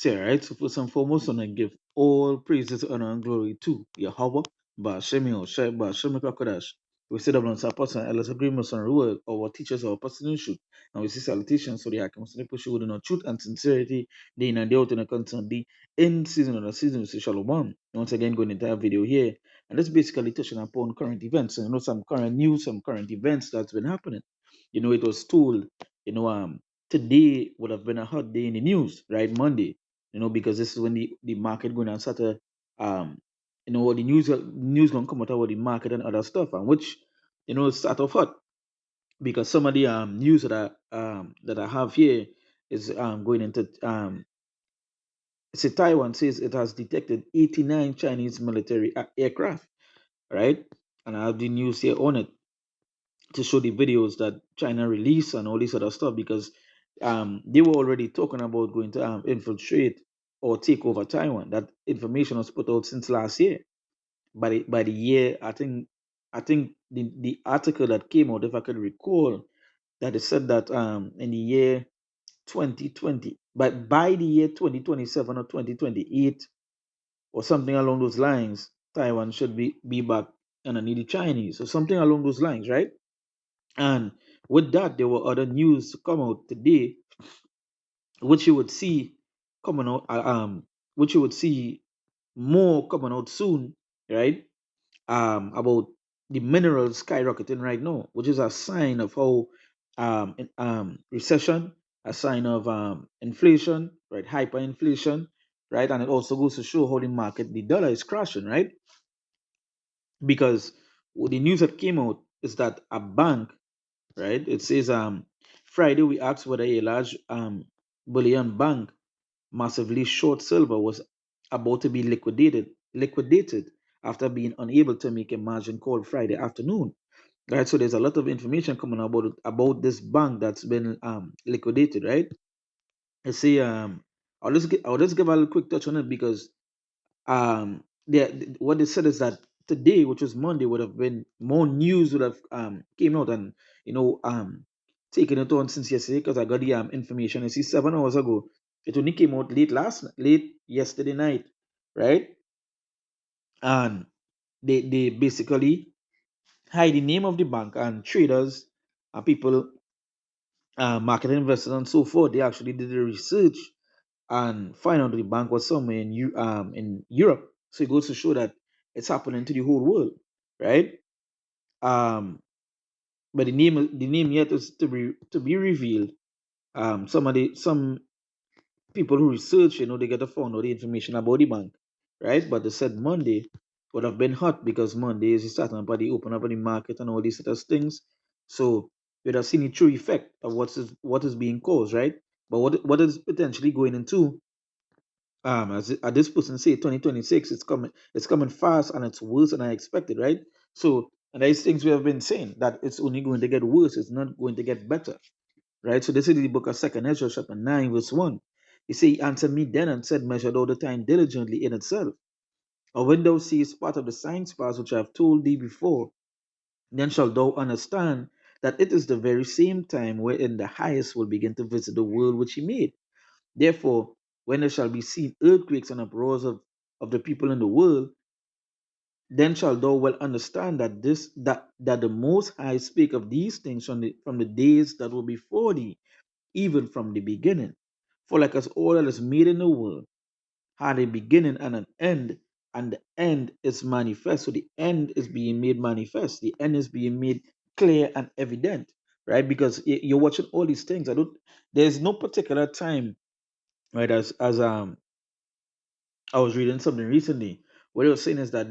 say, right? So first and foremost, and I give all praises, honor, and glory to Yahweh, Ba'ashemi Oshai, Ba'ashemi Kakodash. We sit up on our person, and let's agreements on the word, our teachers, our person truth, and we see salutations, so the Hakim push with no truth and sincerity, day in and day out in a constant day, in season or the season, we say Shalom. Once again, going into our video here, and that's basically touching upon current events, and some current news, some current events that's been happening. It was told, you know, today would have been a hot day in the news, right? Monday, because this is when the market going to start to, the news gonna come out about the market and other stuff, and which, start off hot because some of the news that I have here is going into say Taiwan says it has detected 89 Chinese military aircraft, right? And I have the news here on it to show the videos that China released and all this other stuff because they were already talking about going to infiltrate or take over Taiwan. That information was put out since last year. By the year, I think the article that came out, if I could recall, that it said that in the year 2020, but by the year 2027 or 2028 or something along those lines, Taiwan should be back underneath the Chinese or something along those lines, right? And with that, there were other news to come out today, which you would see coming out, which you would see more coming out soon, right? About the minerals skyrocketing right now, which is a sign of how recession, a sign of inflation, right? Hyperinflation, right? And it also goes to show how the market, the dollar is crashing, right? Because the news that came out is that a bank, right? It says Friday we asked whether a large bullion bank massively short silver was about to be liquidated after being unable to make a margin call Friday afternoon. Right, so there's a lot of information coming about this bank that's been liquidated, right? I see. I'll just give a little quick touch on it because what they said is that today, which was Monday, would have been more news would have came out and you know um taken it on since yesterday because I got the information. I see 7 hours ago. It only came out late yesterday night, right? And they basically hide the name of the bank and traders and people, market investors and so forth. They actually did the research and find out the bank was somewhere in Europe. So it goes to show that it's happening to the whole world, right? Um, but the name yet is to be revealed. Some people who research, they get to find out the information about the bank, right? But they said Monday would have been hot because Monday is the starting up of the open up of the market and all these other things. So you'd have seen the true effect of what is being caused, right? But what is potentially going into, as this person say, 2026, it's coming fast and it's worse than I expected, right? So, and these things we have been saying that it's only going to get worse, it's not going to get better, right? So this is the book of Second Ezra, chapter 9, verse 1. He say, he answered me then and said, measured all the time diligently in itself. Or when thou seest part of the signs past which I have told thee before, then shalt thou understand that it is the very same time wherein the highest will begin to visit the world which he made. Therefore, when there shall be seen earthquakes and uproars of the people in the world, then shalt thou well understand that the Most High spake of these things from the days that were before thee, even from the beginning. For like as all that is made in the world had a beginning and an end, and the end is manifest. So the end is being made manifest. The end is being made clear and evident, right? Because you're watching all these things. There's no particular time, right? As I was reading something recently. What it was saying is that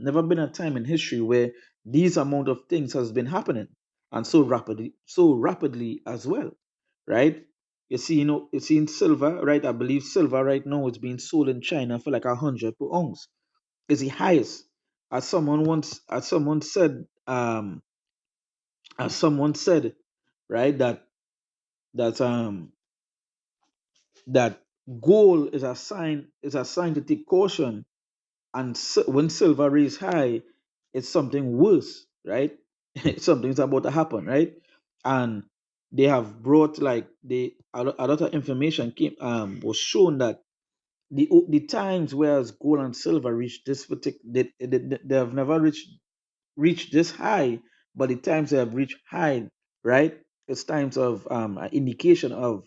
never been a time in history where these amount of things has been happening and so rapidly as well, right? You see in silver, right? I believe silver right now is being sold in China for like 100 per ounce. Is the highest. As someone said, right, that gold is a sign to take caution, and when silver is high, it's something worse, right? Something's about to happen, right? And they have brought like a lot of information came was shown that the times whereas gold and silver reached this particular they have never reached this high, but the times they have reached high, right? It's times of an indication of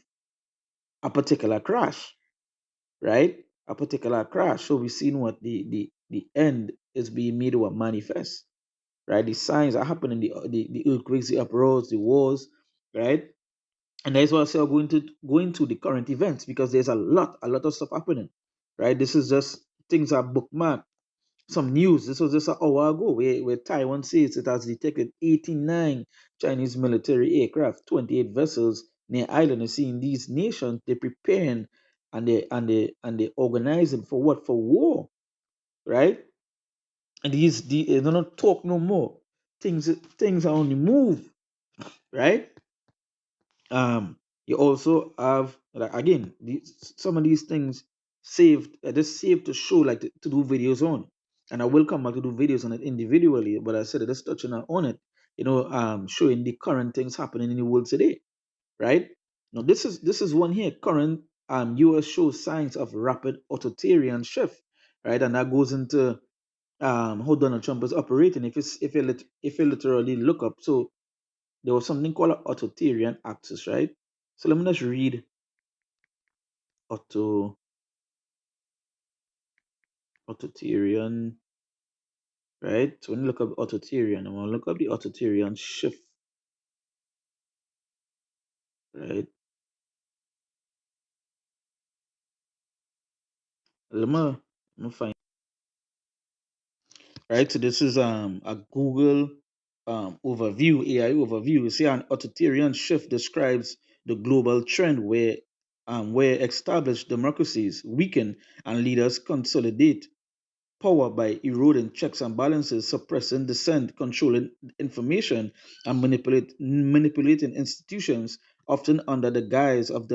a particular crash, right? A particular crash. So we've seen what the end is being made or manifest, right? The signs are happening, the earthquakes, the uproars, the wars, right? And that's why I say I'm going to the current events because there's a lot of stuff happening, right? This is just things are bookmarked. Some news. This was just an hour ago where Taiwan says it has detected 89 Chinese military aircraft, 28 vessels near island. And seeing these nations, they're preparing and they organizing for what? For war, right? And they do not talk no more. Things are on the move, right? You also have like again some of these things saved just saved to show like to do videos on, and I will come back to do videos on it individually, but I said just touching on it, showing the current things happening in the world today, right? Now this is one here. Current US shows signs of rapid authoritarian shift, right? And that goes into how Donald Trump is operating. If you literally look up, so there was something called an authoritarian axis, right? So let me just read auto authoritarian, right? So when you look up authoritarian, I'm gonna look up the authoritarian shift, right? Let me find, right. So this is a Google overview, AI overview. You see, an authoritarian shift describes the global trend where established democracies weaken and leaders consolidate power by eroding checks and balances, suppressing dissent, controlling information, and manipulating institutions, often under the guise of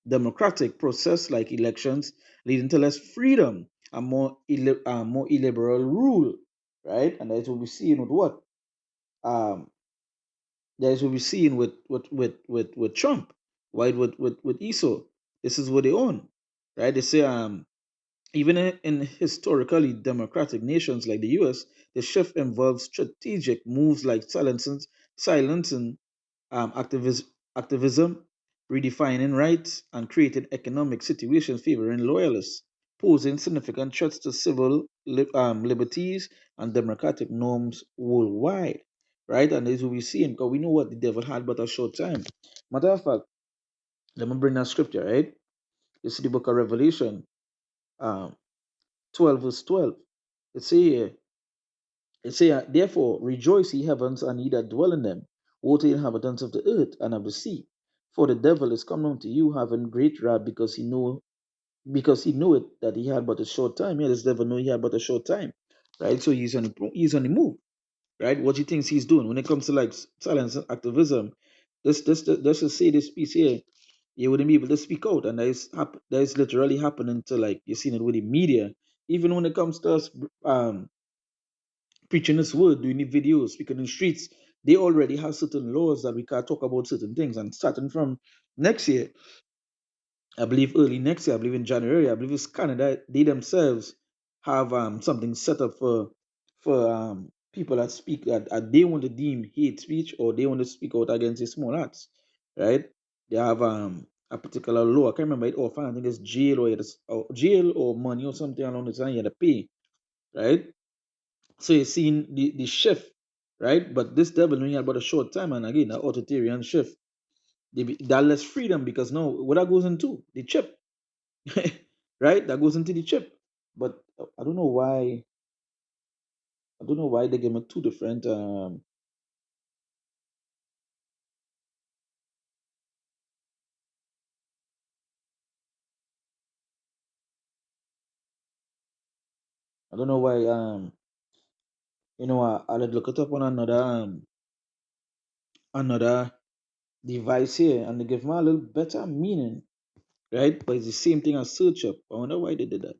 democratic process like elections, leading to less freedom and more illiberal rule, right? And that's what we're seeing with what? Um, that's what we're seeing with Trump, right? With ESO. This is what they own, right? They say even in historically democratic nations like the US, the shift involves strategic moves like silencing activism, redefining rights, and creating economic situations favoring loyalists, posing significant threats to civil liberties and democratic norms worldwide. Right? And as we see, because we know what the devil had but a short time. Matter of fact, let me bring that scripture, right? You see the book of Revelation, um, 12 verse 12. It say here, therefore rejoice ye heavens and ye that dwell in them, woe to the inhabitants of the earth and of the sea, for the devil is come unto you having great wrath because he knew it that he had but a short time. Yeah, this devil know he had but a short time, right? So he's on the move, right? What he thinks he's doing when it comes to like silence and activism. Let's just say this piece here, you wouldn't be able to speak out, and that is literally happening to like you're seeing it with the media. Even when it comes to us preaching this word, doing the videos, speaking in the streets, they already have certain laws that we can't talk about certain things. And starting from next year, I believe early next year, I believe in January, I believe it's Canada, they themselves have something set up for people that speak that they want to deem hate speech or they want to speak out against the small arts, right? They have a particular law. I can't remember it offhand. I think it's jail or money or something along the line you have to pay, right? So you're seeing the shift, right? But this devil only had about a short time, and again, the authoritarian shift. That less freedom because now what that goes into the chip, right? That goes into the chip. But I don't know why. I don't know why they give me two different. I don't know why. I would look it up on another device here, and they give me a little better meaning, right? But it's the same thing as search up. I wonder why they did that.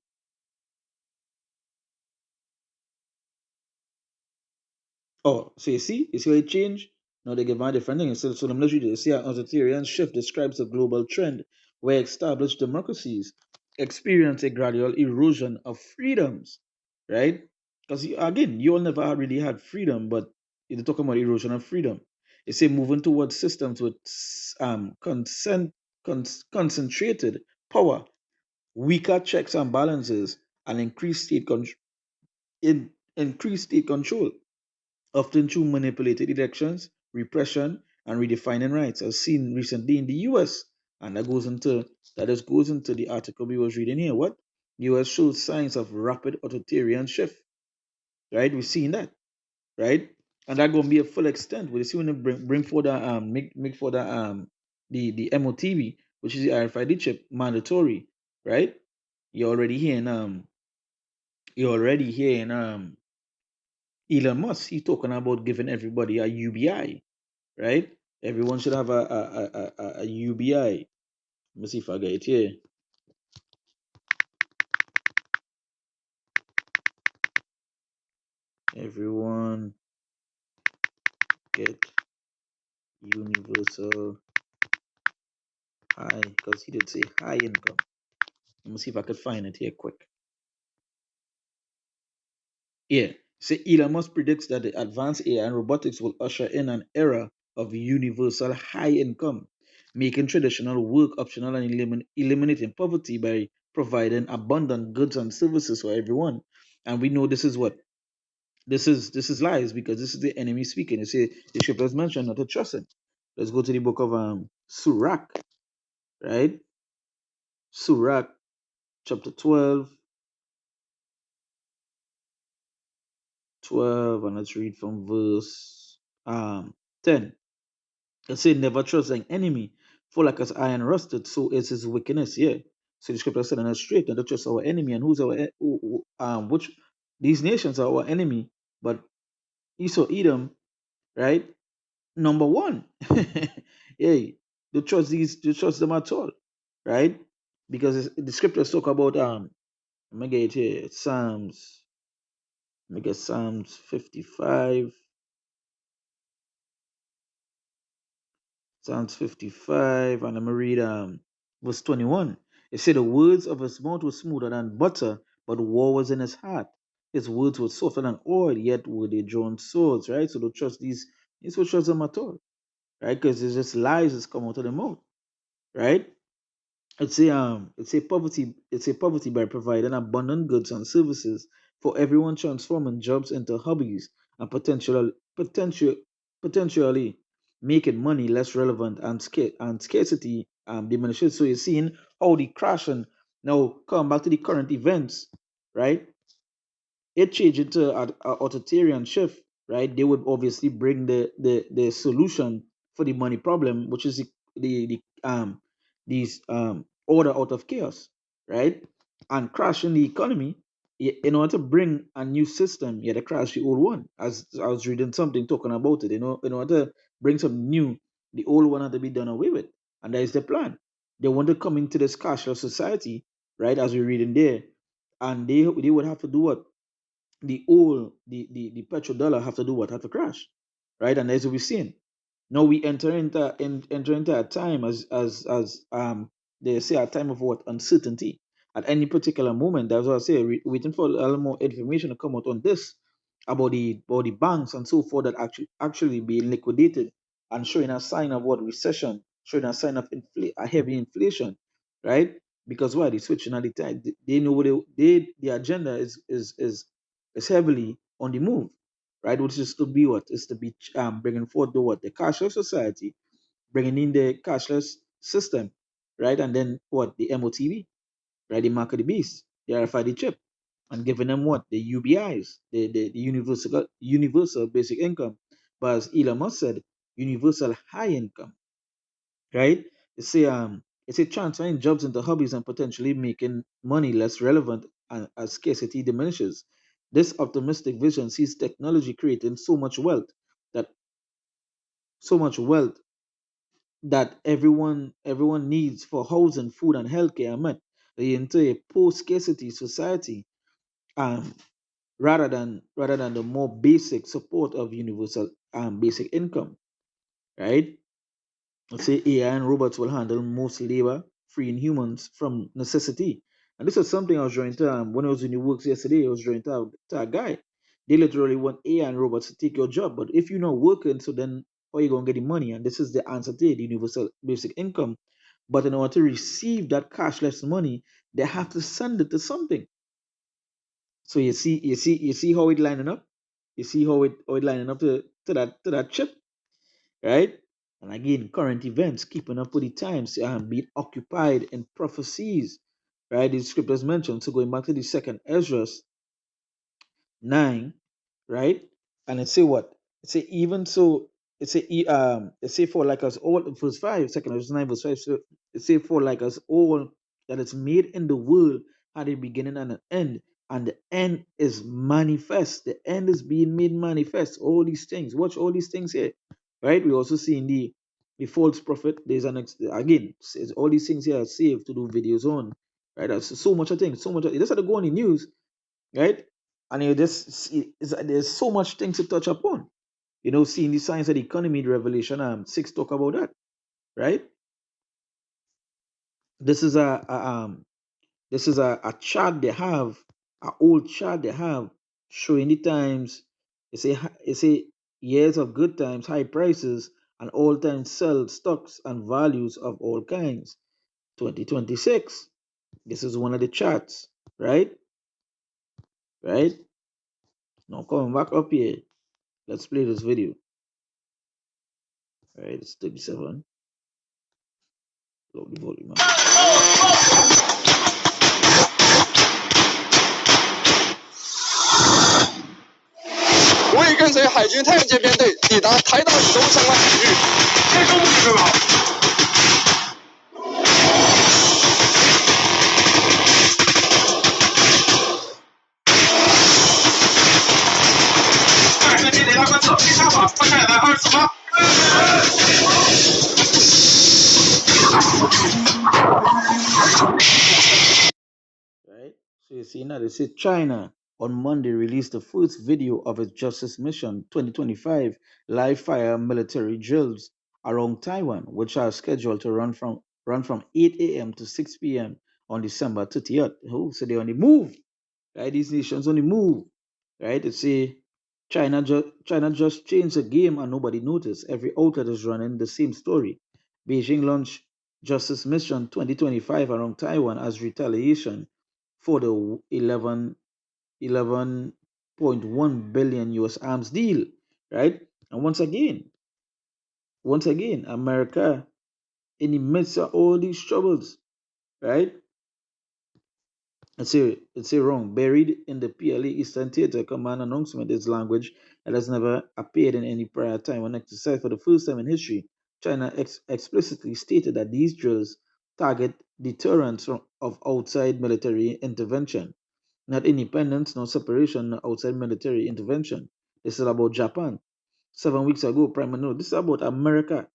Oh, so you see how it changed? Now they give my different things. So let me read it. They say an authoritarian shift describes a global trend where established democracies experience a gradual erosion of freedoms, right? Because again, you all never really had freedom, but you're talking about erosion of freedom. They say moving towards systems with concentrated power, weaker checks and balances, and increased state control, often through manipulated elections, repression, and redefining rights, as seen recently in the US. And that just goes into the article we was reading here. What? US shows signs of rapid authoritarian shift. Right? We've seen that, right? And that gonna be a full extent. We see when they bring for the make for the MOTV, which is the RFID chip, mandatory, right? You're already hearing you're already hearing Elon Musk, he's talking about giving everybody a UBI, right? Everyone should have a UBI. Let me see if I get it here. Everyone get universal high, because he did say high income. Let me see if I could find it here quick. Yeah. So Elon Musk predicts that the advanced AI and robotics will usher in an era of universal high income, making traditional work optional and eliminating poverty by providing abundant goods and services for everyone. And we know this is what this is lies, because this is the enemy speaking. You see, the scriptures mentioned not to trust him. Let's go to the book of Sirach, right? Sirach chapter 12, and let's read from verse 10. It said, never trust thine enemy, for like as iron rusted, so is his wickedness. Yeah. So the scripture said, and us straight, and to trust our enemy, and who's our which these nations are our enemy, but Esau Edom, right? Number one. Hey, do trust them at all, right? Because the scriptures talk about let me get it here, Psalms 55. Psalms 55, and I'm gonna read verse 21. It said, the words of his mouth were smoother than butter, but war was in his heart. His words were softer than oil, yet were they drawn swords, right? So don't trust these will trust them at all, right? Because it's just lies that's come out of the mouth, right? It's a poverty by providing abundant goods and services for everyone, transforming jobs into hobbies and potentially making money less relevant, and scarcity diminishes. So you're seeing how the crash, and now come back to the current events, right? It changed into an authoritarian shift, right? They would obviously bring the solution for the money problem, which is these order out of chaos, right? And crashing the economy in order to bring a new system. Yeah, they crash the old one. As I was reading something talking about it, in order to bring something new, the old one had to be done away with, and that is the plan. They want to come into this cashless society, right? As we read in there, and they would have to do what? The petrodollar have to do what? Have to crash, right? And as we've seen, now we enter into a time, as they say, a time of what? Uncertainty. At any particular moment, that's what I say, waiting for a little more information to come out on this, about the banks and so forth, that actually being liquidated, and showing a sign of what? Recession, showing a sign of a heavy inflation, right? Because why? They switching at the time. They know what the agenda is heavily on the move, right? Which is to be what? Is to be bringing forth the cashless society, bringing in the cashless system, right? And then what? The MOTV, right? The mark of the beast, the RFID chip, and giving them what? The UBIs, the universal basic income. But as Elon Musk said, universal high income, right? It's a transferring jobs into hobbies and potentially making money less relevant, and as scarcity diminishes. This optimistic vision sees technology creating that so much wealth that everyone needs for housing, food, and healthcare are met, into a post-scarcity society, um, rather than the more basic support of universal basic income. right? Let's say AI and robots will handle most labor, freeing humans from necessity. And this is something I was drawing to when I was in the works yesterday. I was drawing to a guy. They literally want AI and robots to take your job. But if you're not working, so then how are you going to get the money? And this is the answer to it, the universal basic income. But in order to receive that cashless money, they have to send it to something. So you see how it lining up. You see how it lining up to that chip, right? And again, current events, keeping up with the times, being occupied in prophecies, right? The scriptures mentioned. So going back to the second Ezra 9, right? And it say what? It say even so. It say for like us all. Verse 5, second Ezra 9 verse 5. So it say for like us all that it's made in the world had a beginning and an end, and the end is manifest. The end is being made manifest. All these things. Watch all these things here, right? We also see in the false prophet. There's again. Says all these things here are saved to do videos on, right? That's so much of things. So much. It just had to go on the news, right? And you just see there's so much things to touch upon. Seeing the science of the economy, the Revelation 6 talk about that, right? This is a chart they have, a old chart they have showing the times. It say years of good times, high prices, and all time sell stocks and values of all kinds. 2026. This is one of the charts, right? Right? Now coming back up here, let's play this video. Right, it's 37. Low the volume. 我已跟随海军太阳舰编队抵达台岛以东相关海域。接收目的指导。二十级雷达观测，雷达法发射在24发。Right? So you see now they say China on Monday released the first video of its Justice Mission 2025 live fire military drills around Taiwan, which are scheduled to run from 8 a.m. to 6 p.m. on December 30th. Oh, so they're on the move, right? These nations on the move, right? They say China just changed the game and nobody noticed. Every outlet is running the same story. Beijing launched Justice Mission 2025 around Taiwan as retaliation for the 11.1 billion US arms deal, right? And once again, America in the midst of all these troubles, right? It's a wrong. Buried in the PLA Eastern Theater Command announcement is language that has never appeared in any prior time on exercise. For the first time in history, China explicitly stated that these drills target deterrence of outside military intervention, not independence, nor separation, nor outside military intervention. This is about Japan. 7 weeks ago, Prime Minister, this is about America,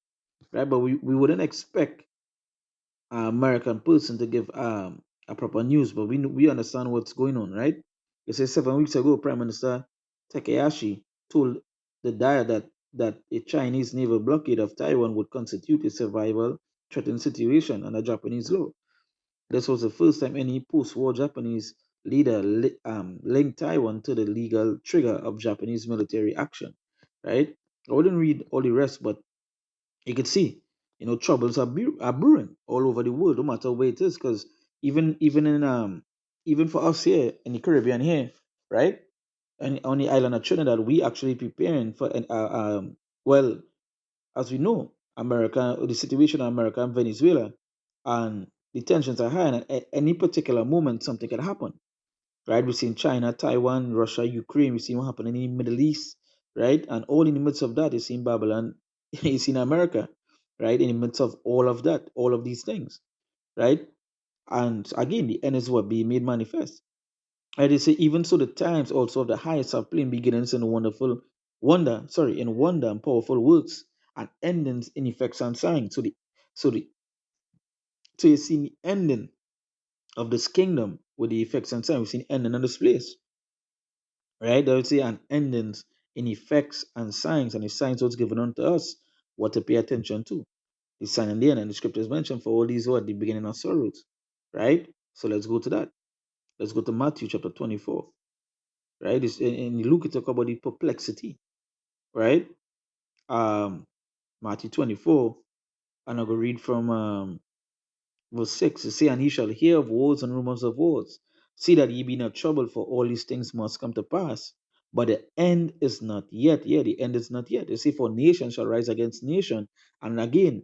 right? But we wouldn't expect American person to give a proper news, but we understand what's going on, right? It says 7 weeks ago, Prime Minister Takayashi told the Dia that a Chinese naval blockade of Taiwan would constitute a survival threatened situation under Japanese law. This was the first time any post-war Japanese leader linked Taiwan to the legal trigger of Japanese military action, right? I wouldn't read all the rest, but you could see, troubles are brewing all over the world, no matter where it is. Because even for us here in the Caribbean here, right, and on the island of Trinidad, we actually preparing for well, as we know, the situation in America and Venezuela, and the tensions are high, and at any particular moment, something can happen, right? We've seen China, Taiwan, Russia, Ukraine. We've seen what happened in the Middle East, right? And all in the midst of that, you seen Babylon, you seen America, right? In the midst of all of that, all of these things, right? And again, the end is what being made manifest. And they say, even so, the times also of the highest are plain beginnings in in wonder and powerful works, and endings in effects and signs. So the so you see the ending of this kingdom with the effects and signs. We've seen ending in this place, right? They would say, and endings in effects and signs, and the signs was given unto us. what to pay attention to. The sun and the end, and the scriptures mentioned for all these who are at the beginning of sorrows, right? So let's go to that. Let's go to Matthew chapter 24, right? In Luke, it talk about the perplexity, right? Matthew 24, and I'll go read from verse 6. It say, and he shall hear of wars and rumors of wars. See that ye be not troubled, for all these things must come to pass. But the end is not yet. Yeah, the end is not yet. You see, for nation shall rise against nation. And again,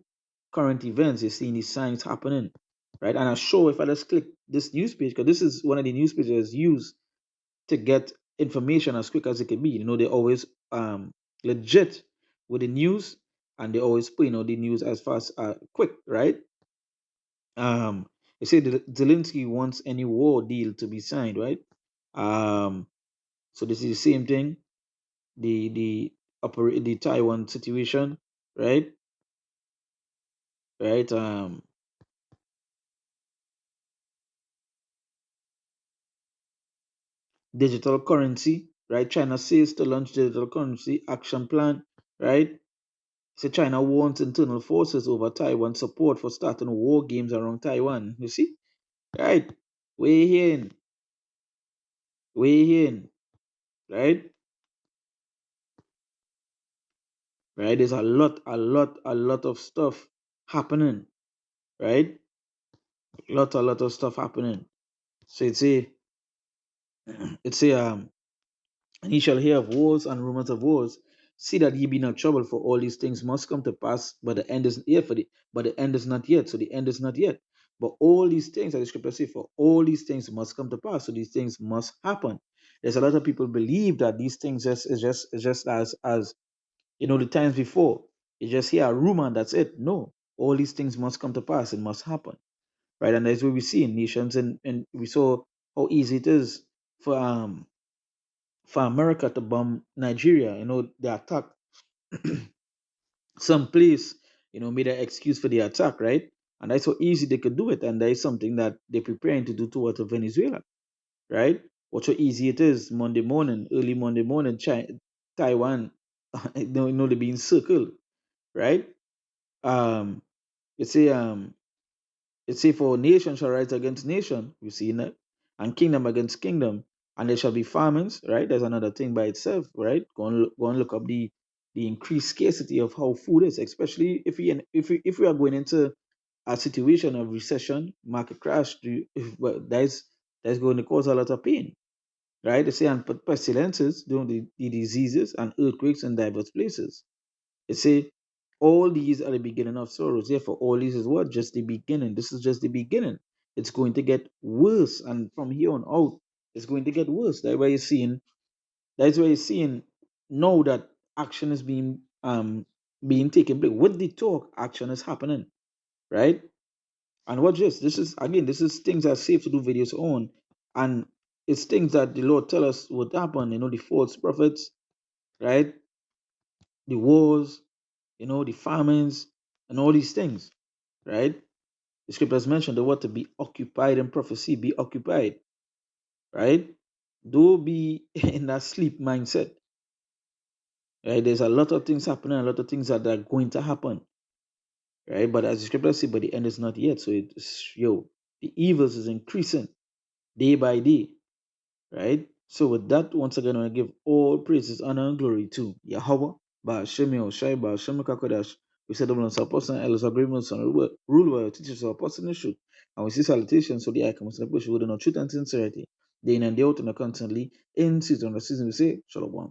current events, you're seeing these signs happening. Right? And I'm sure if I just click this news page, because this is one of the news pages used to get information as quick as it can be. You know, they always legit with the news, and they always put, the news as fast quick, right? They say Zelensky wants any war deal to be signed, right? So this is the same thing. The Taiwan situation, right? Right. Digital currency, right? China says to launch digital currency action plan, right? So China wants internal forces over Taiwan support for starting war games around Taiwan. You see, right? Way in, way in, right? Right? There's a lot of stuff happening, right? A lot of stuff happening. So it's a and ye shall hear of wars and rumors of wars. See that ye be not troubled, for all these things must come to pass, but the end is yet but the end is not yet. So the end is not yet. But all these things, as the scripture say, for all these things must come to pass. So these things must happen. There's a lot of people believe that these things is just as the times before. You just hear a rumor and that's it. No. All these things must come to pass. It must happen. Right? And that's what we see in nations, and we saw how easy it is for America to bomb Nigeria. They attack some place, made an excuse for the attack, right? And that's how easy they could do it. And that is something that they're preparing to do towards Venezuela, right? Watch how easy it is Monday morning, early Monday morning, Taiwan, they're being circled, right? Um, it's a for nation shall rise against nation, we've seen that, and kingdom against kingdom, and there shall be famines, right? There's another thing by itself, right? Go and look up the increased scarcity of how food is, especially if we are going into a situation of recession, market crash. Well, that's going to cause a lot of pain, right? They say, and pestilences, the diseases and earthquakes in diverse places. It say, all these are the beginning of sorrows. Therefore, all this is what? Just the beginning. This is just the beginning. It's going to get worse. And from here on out, it's going to get worse. That's why you're seeing now that action is being taken place. With the talk, action is happening. Right? And watch this. This is things that are safe to do videos on. And it's things that the Lord tell us would happen. The false prophets, right? The wars, the famines, and all these things, right? The scriptures mentioned the word to be occupied in prophecy, be occupied, right? Don't be in that sleep mindset, right? There's a lot of things happening, a lot of things that are going to happen, right? But as the scriptures say, but the end is not yet. So the evils is increasing day by day, right? So with that, once again, I want to give all praises, honor, and glory to Yahweh, Ba'ashemi Oshai, Ba'ashemi Kakodash. We said the apostle and elders agreements on rule well, teachers of apostle and truth. And we see salutations so the icons and push with no truth and sincerity. Day in and day out and constantly in season. The season we say, Shalom.